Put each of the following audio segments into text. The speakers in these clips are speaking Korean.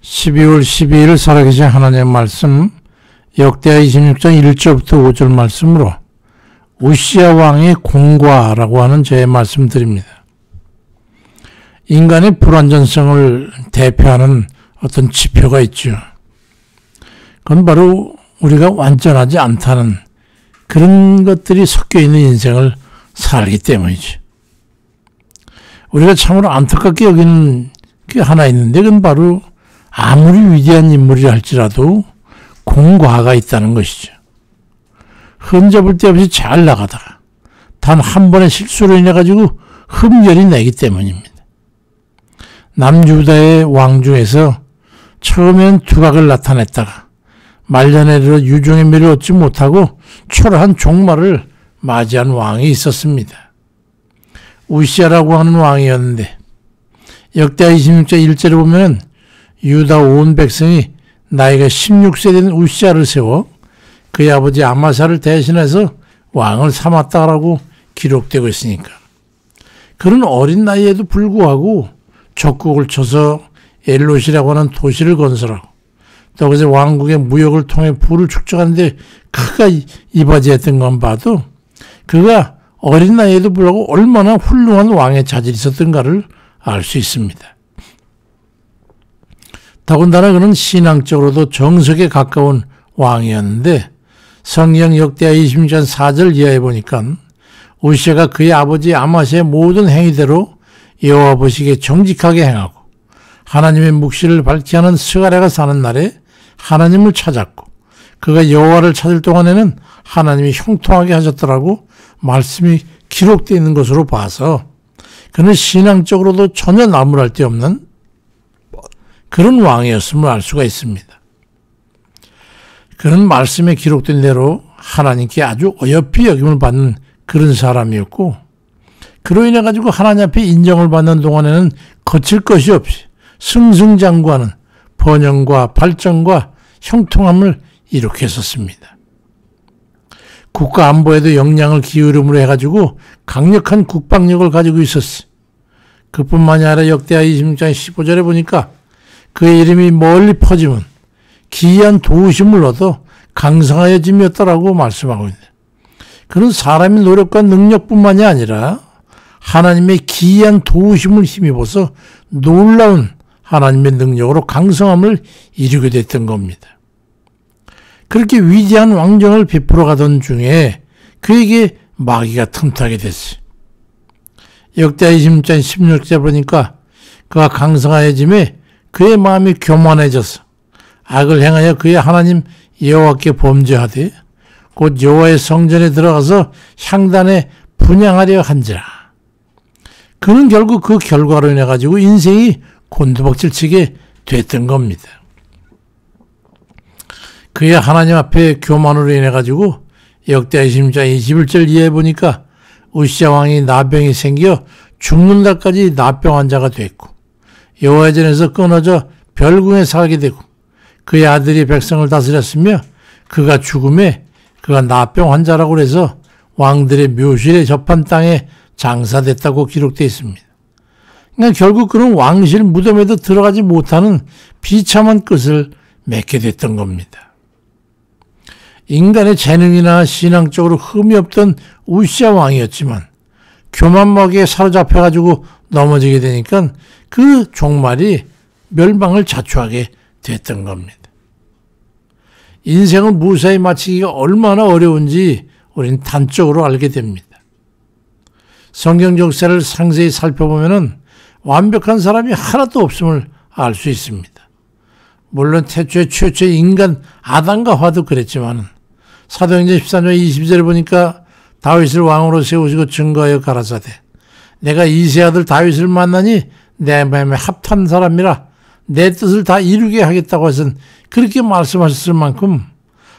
12월 12일 살아계신 하나님의 말씀 역대하 26장 1절부터 5절 말씀으로 우시야 왕의 공과라고 하는 제 말씀 드립니다. 인간의 불완전성을 대표하는 어떤 지표가 있죠. 그건 바로 우리가 완전하지 않다는 그런 것들이 섞여 있는 인생을 살기 때문이죠. 우리가 참으로 안타깝게 여기는 게 하나 있는데 그건 바로 아무리 위대한 인물이라 할지라도 공과가 있다는 것이죠. 흠잡을 데 없이 잘 나가다가 단 한 번의 실수로 인해 가지고 흠결이 나기 때문입니다. 남유다의 왕 중에서 처음엔 두각을 나타냈다가 말년에 들어 유종의 미를 얻지 못하고 초라한 종말을 맞이한 왕이 있었습니다. 우시야라고 하는 왕이었는데 역대하 26장 1절에 보면 유다 온 백성이 나이가 16세 된 우시야를 세워 그의 아버지 아마사를 대신해서 왕을 삼았다라고 기록되고 있으니까 그런 어린 나이에도 불구하고 적국을 쳐서 엘롯이라고 하는 도시를 건설하고 또 그래서 왕국의 무역을 통해 부를 축적하는데 그가 이바지했던 건 봐도 그가 어린 나이에도 불구하고 얼마나 훌륭한 왕의 자질이 있었던가를 알 수 있습니다. 더군다나 그는 신앙적으로도 정석에 가까운 왕이었는데 성경 역대하 26장 4절 이하에 보니까 우시야가 그의 아버지 아마스의 모든 행위대로 여호와 보시기에 정직하게 행하고 하나님의 묵시를 밝히 하는 스가랴가 사는 날에 하나님을 찾았고 그가 여호와를 찾을 동안에는 하나님이 형통하게 하셨더라고 말씀이 기록되어 있는 것으로 봐서 그는 신앙적으로도 전혀 나무랄 데 없는 그런 왕이었음을 알 수가 있습니다. 그는 말씀에 기록된 대로 하나님께 아주 어여삐 여김을 받는 그런 사람이었고 그로 인해 가지고 하나님 앞에 인정을 받는 동안에는 거칠 것이 없이 승승장구하는 번영과 발전과 형통함을 일으켰었습니다. 국가 안보에도 역량을 기울임으로 해가지고 강력한 국방력을 가지고 있었어요. 그뿐만이 아니라 역대하 26장 15절에 보니까 그의 이름이 멀리 퍼지면 기이한 도우심을 얻어 강성하여짐이었다라고 말씀하고 있는데 그는 사람의 노력과 능력뿐만이 아니라 하나님의 기이한 도우심을 힘입어서 놀라운 하나님의 능력으로 강성함을 이루게 됐던 겁니다. 그렇게 위대한 왕정을 베풀어 가던 중에 그에게 마귀가 틈타게 됐어요. 역대하 26장 16절에 보니까 그가 강성하여짐에 그의 마음이 교만해져서 악을 행하여 그의 하나님 여호와께 범죄하되 곧 여호와의 성전에 들어가서 향단에 분향하려 한지라. 그는 결국 그 결과로 인해 가지고 인생이 곤두박질치게 됐던 겁니다. 그의 하나님 앞에 교만으로 인해 가지고 역대하 26장 21절 이하에 보니까 우시야 왕이 나병이 생겨 죽는 날까지 나병 환자가 됐고 여호와의 전에서 끊어져 별궁에 살게 되고 그의 아들이 백성을 다스렸으며 그가 죽음에 그가 나병 환자라고 해서 왕들의 묘실에 접한 땅에 장사됐다고 기록되어 있습니다. 그러니까 결국 그는 왕실 무덤에도 들어가지 못하는 비참한 끝을 맺게 됐던 겁니다. 인간의 재능이나 신앙적으로 흠이 없던 우시야 왕이었지만 교만먹이에 사로잡혀가지고 넘어지게 되니까 그 종말이 멸망을 자초하게 됐던 겁니다. 인생을 무사히 마치기가 얼마나 어려운지 우리는 단적으로 알게 됩니다. 성경 역사를 상세히 살펴보면 완벽한 사람이 하나도 없음을 알 수 있습니다. 물론 태초의 최초의 인간 아담과 화도 그랬지만 사도행전 13장 22절에 보니까 다윗을 왕으로 세우시고 증거하여 가라사대 내가 이세 아들 다윗을 만나니 내 마음에 합한 사람이라 내 뜻을 다 이루게 하겠다고 해서 그렇게 말씀하셨을 만큼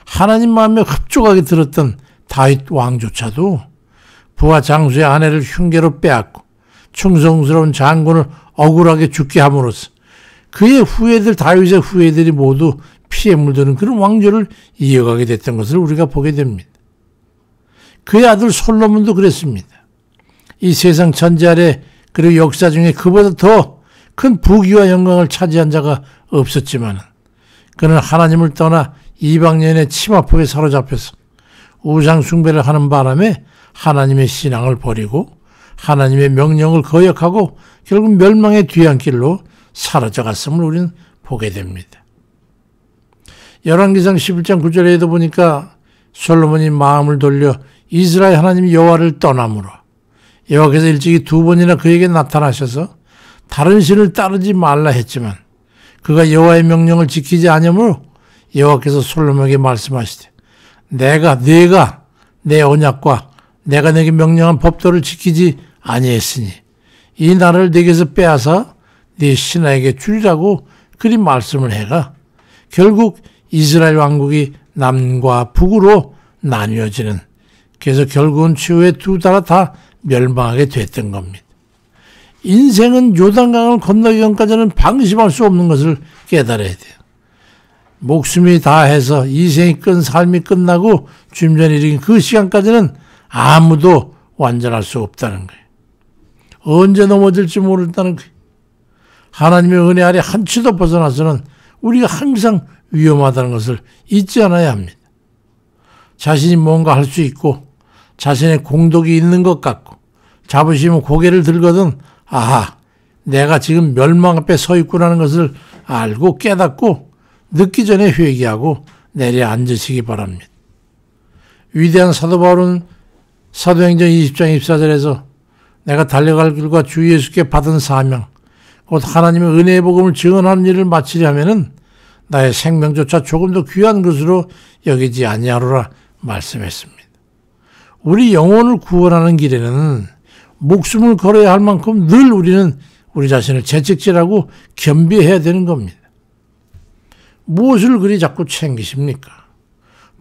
하나님 마음에 흡족하게 들었던 다윗 왕조차도 부하 장수의 아내를 흉계로 빼앗고 충성스러운 장군을 억울하게 죽게 함으로써 그의 후예들 다윗의 후예들이 모두 피에 물드는 그런 왕조를 이어가게 됐던 것을 우리가 보게 됩니다. 그의 아들 솔로몬도 그랬습니다. 이 세상 천지 아래 그리고 역사 중에 그보다 더 큰 부귀와 영광을 차지한 자가 없었지만 그는 하나님을 떠나 이방인의 치마폭에 사로잡혀서 우상 숭배를 하는 바람에 하나님의 신앙을 버리고 하나님의 명령을 거역하고 결국 멸망의 뒤안길로 사라져 갔음을 우리는 보게 됩니다. 열왕기상 11장 9절에도 보니까 솔로몬이 마음을 돌려 이스라엘 하나님 여호와를 떠남으로 여호와께서 일찍이 2번이나 그에게 나타나셔서 다른 신을 따르지 말라 했지만 그가 여호와의 명령을 지키지 아니므로 여호와께서 솔로몬에게 말씀하시되 네가 내 언약과 내가 네게 명령한 법도를 지키지 아니했으니 이 나라를 네게서 빼앗아 네 신하에게 주리라고 그리 말씀을 해가 결국 이스라엘 왕국이 남과 북으로 나뉘어지는, 그래서 결국은 최후의 2나라 다 멸망하게 됐던 겁니다. 인생은 요단강을 건너기 전까지는 방심할 수 없는 것을 깨달아야 돼요. 목숨이 다해서 이생이 삶이 끝나고 주님전에 이르긴 그 시간까지는 아무도 완전할 수 없다는 거예요. 언제 넘어질지 모른다는 거예요. 하나님의 은혜 아래 한치도 벗어나서는 우리가 항상 위험하다는 것을 잊지 않아야 합니다. 자신이 뭔가 할 수 있고 자신의 공덕이 있는 것 같고 자부심은 고개를 들거든 아하, 내가 지금 멸망 앞에 서 있구나는 것을 알고 깨닫고 늦기 전에 회개하고 내려앉으시기 바랍니다. 위대한 사도 바울은 사도행전 20장 24절에서 내가 달려갈 길과 주 예수께 받은 사명 곧 하나님의 은혜의 복음을 증언하는 일을 마치려 하면은 나의 생명조차 조금 더 귀한 것으로 여기지 아니하노라 말씀했습니다. 우리 영혼을 구원하는 길에는 목숨을 걸어야 할 만큼 늘 우리는 우리 자신을 채찍질하고 겸비해야 되는 겁니다. 무엇을 그리 자꾸 챙기십니까?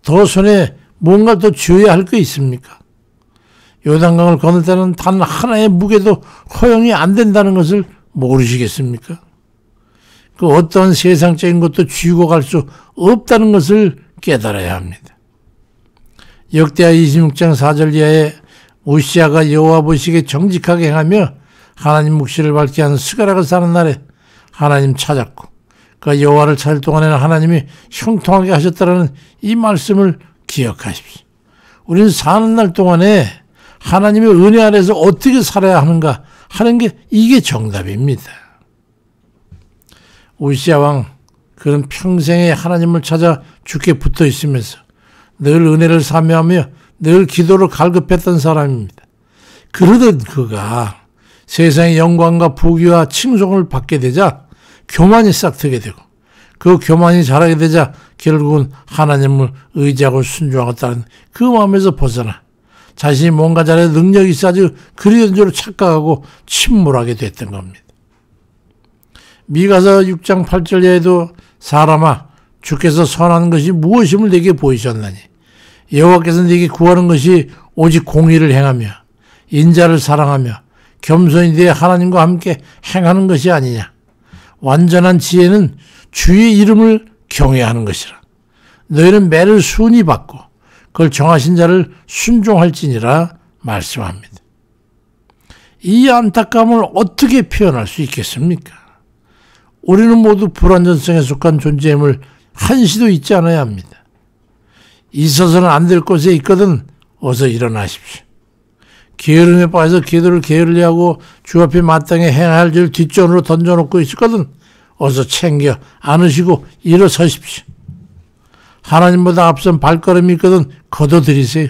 더 손에 뭔가 더 쥐어야 할 거 있습니까? 요단강을 건널 때는 단 하나의 무게도 허용이 안 된다는 것을 모르시겠습니까? 그 어떤 세상적인 것도 쥐고 갈 수 없다는 것을 깨달아야 합니다. 역대하 26장 4절 이하에 우시아가 여호와 보시기에 정직하게 행하며 하나님 묵시를 밝게 하는 스가랴가 사는 날에 하나님 찾았고 그 여호와를 찾을 동안에는 하나님이 형통하게 하셨다라는 이 말씀을 기억하십시오. 우리는 사는 날 동안에 하나님의 은혜 아래서 어떻게 살아야 하는가 하는 게 이게 정답입니다. 우시아 왕, 그는 평생에 하나님을 찾아 주께 붙어 있으면서 늘 은혜를 사모하며 늘 기도를 갈급했던 사람입니다. 그러던 그가 세상의 영광과 부귀와 칭송을 받게 되자 교만이 싹트게 되고 그 교만이 자라게 되자 결국은 하나님을 의지하고 순종하겠다는 그 마음에서 벗어나 자신이 뭔가 잘해 능력이 있어가지고 그리던 줄로 착각하고 침몰하게 됐던 겁니다. 미가서 6장 8절에도 사람아 주께서 선한 것이 무엇임을 내게 보이셨나니 여호와께서 네게 구하는 것이 오직 공의를 행하며 인자를 사랑하며 겸손히 네 하나님과 함께 행하는 것이 아니냐. 완전한 지혜는 주의 이름을 경외하는 것이라. 너희는 매를 순히 받고 그걸 정하신 자를 순종할지니라 말씀합니다. 이 안타까움을 어떻게 표현할 수 있겠습니까? 우리는 모두 불완전성에 속한 존재임을 한시도 잊지 않아야 합니다. 있어서는 안 될 곳에 있거든 어서 일어나십시오. 게으름에 빠져서 기도를 게을리하고 주 앞에 마땅히 행해야 할 일 뒷전으로 던져놓고 있었거든 어서 챙겨 안으시고 일어서십시오. 하나님보다 앞선 발걸음이 있거든 걷어들이세요.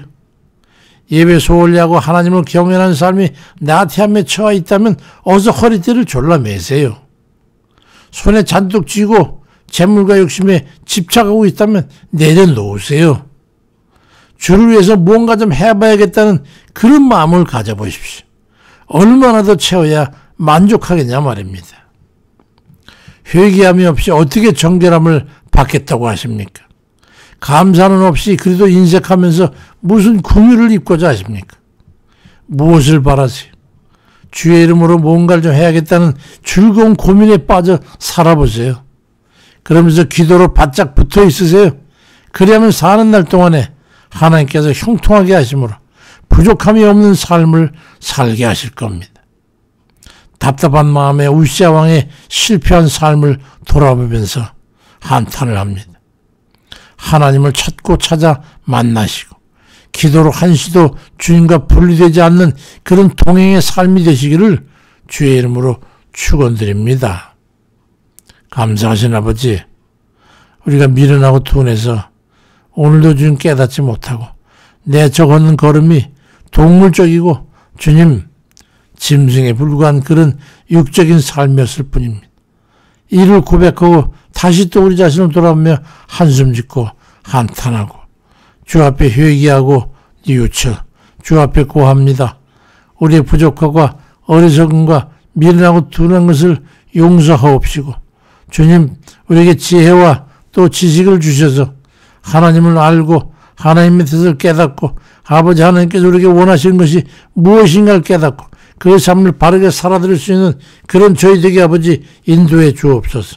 예배 소홀히하고 하나님을 경외하는 삶이 나태함에 처해 있다면 어서 허리띠를 졸라매세요. 손에 잔뜩 쥐고 재물과 욕심에 집착하고 있다면 내려놓으세요. 주를 위해서 뭔가 좀 해봐야겠다는 그런 마음을 가져보십시오. 얼마나 더 채워야 만족하겠냐 말입니다. 회개함이 없이 어떻게 정결함을 받겠다고 하십니까? 감사는 없이 그래도 인색하면서 무슨 긍휼을 입고자 하십니까? 무엇을 바라세요? 주의 이름으로 뭔가를 좀 해야겠다는 즐거운 고민에 빠져 살아보세요. 그러면서 기도로 바짝 붙어 있으세요. 그리하면 사는 날 동안에 하나님께서 형통하게 하심으로 부족함이 없는 삶을 살게 하실 겁니다. 답답한 마음에 우시아 왕의 실패한 삶을 돌아보면서 한탄을 합니다. 하나님을 찾고 찾아 만나시고 기도로 한시도 주님과 분리되지 않는 그런 동행의 삶이 되시기를 주의 이름으로 축원드립니다. 감사하신 아버지, 우리가 미련하고 둔해서 오늘도 주님 깨닫지 못하고 내 저 걷는 걸음이 동물적이고 주님 짐승에 불과한 그런 육적인 삶이었을 뿐입니다. 이를 고백하고 다시 또 우리 자신을 돌아보며 한숨 짓고 한탄하고 주 앞에 회개하고 뉘우쳐 주 앞에 고합니다. 우리의 부족하고 어리석음과 미련하고 둔한 것을 용서하옵시고 주님 우리에게 지혜와 또 지식을 주셔서 하나님을 알고 하나님의 뜻을 깨닫고 아버지 하나님께서 우리에게 원하시는 것이 무엇인가를 깨닫고 그 삶을 바르게 살아드릴 수 있는 그런 저희 되게 아버지 인도해 주옵소서.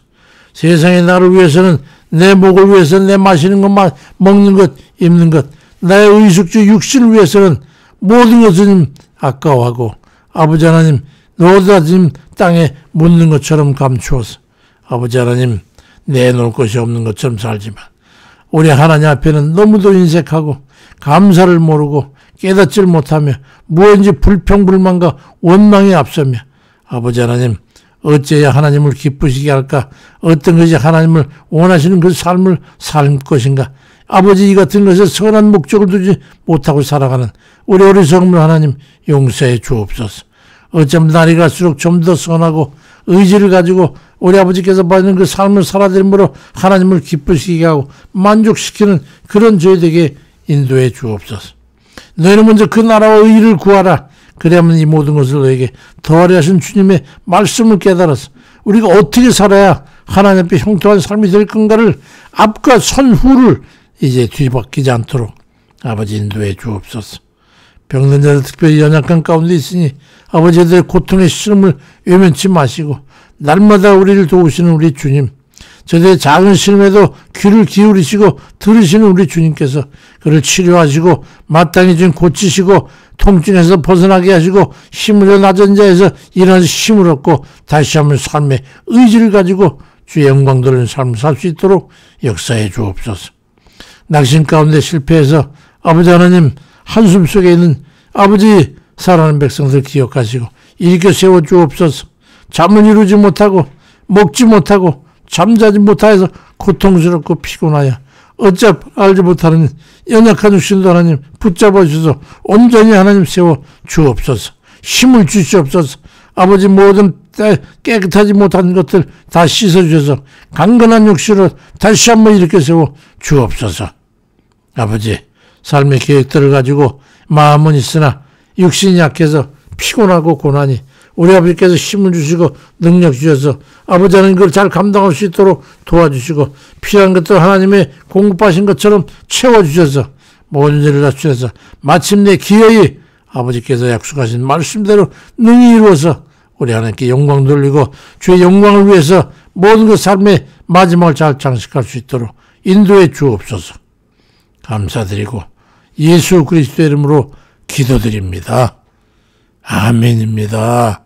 세상의 나를 위해서는 내 목을 위해서는 내 마시는 것, 먹는 것, 입는 것, 나의 의식주 육신을 위해서는 모든 것을 아까워하고 아버지 하나님 너희가 지금 땅에 묻는 것처럼 감추어서 아버지 하나님 내놓을 것이 없는 것처럼 살지만 우리 하나님 앞에는 너무도 인색하고 감사를 모르고 깨닫지를 못하며 무엇인지 불평불만과 원망이 앞서며 아버지 하나님 어찌해야 하나님을 기쁘시게 할까? 어떤 것이 하나님을 원하시는 그 삶을 살 것인가? 아버지 이 같은 것에 선한 목적을 두지 못하고 살아가는 우리 어리석음을 하나님 용서해 주옵소서. 어쩌면 날이 갈수록 좀 더 선하고 의지를 가지고 우리 아버지께서 받는 그 삶을 살아들임으로 하나님을 기쁘시게 하고 만족시키는 그런 저희에게 인도해 주옵소서. 너희는 먼저 그 나라와 의를 구하라. 그래야만 이 모든 것을 너에게 더하리 하신 주님의 말씀을 깨달아서 우리가 어떻게 살아야 하나님 앞에 형통한 삶이 될 건가를 앞과 선후를 이제 뒤바뀌지 않도록 아버지 인도해 주옵소서. 병든 자들 특별히 연약한 가운데 있으니 아버지들의 고통의 시름을 외면치 마시고 날마다 우리를 도우시는 우리 주님, 저들의 작은 시름에도 귀를 기울이시고 들으시는 우리 주님께서 그를 치료하시고 마땅히 좀 고치시고 통증에서 벗어나게 하시고 힘으로 낮은 자에서 일어나서 힘을 얻고 다시 한번 삶의 의지를 가지고 주의 영광 돌리는 삶을 살 수 있도록 역사해 주옵소서. 낙심 가운데 실패해서 아버지 하나님 한숨 속에 있는 아버지 사랑하는 백성들 기억하시고 일으켜 세워 주옵소서. 잠을 이루지 못하고 먹지 못하고 잠자지 못하여서 고통스럽고 피곤하여 어찌 알지 못하는 연약한 육신도 하나님 붙잡아 주셔서 온전히 하나님 세워 주옵소서. 힘을 주시옵소서. 아버지 모든 깨끗하지 못한 것들 다 씻어 주셔서 강건한 육신으로 다시 한번 일으켜 세워 주옵소서. 아버지 삶의 계획들을 가지고 마음은 있으나 육신이 약해서 피곤하고 고난이 우리 아버지께서 힘을 주시고 능력 주셔서 아버지 하나님 그걸 잘 감당할 수 있도록 도와주시고 필요한 것들 하나님의 공급하신 것처럼 채워주셔서 모든 일을 다 주셔서 마침내 기어이 아버지께서 약속하신 말씀대로 능히 이루어서 우리 하나님께 영광 돌리고 주의 영광을 위해서 모든 것 삶의 마지막을 잘 장식할 수 있도록 인도해 주옵소서. 감사드리고 예수 그리스도의 이름으로 기도드립니다. 아멘입니다.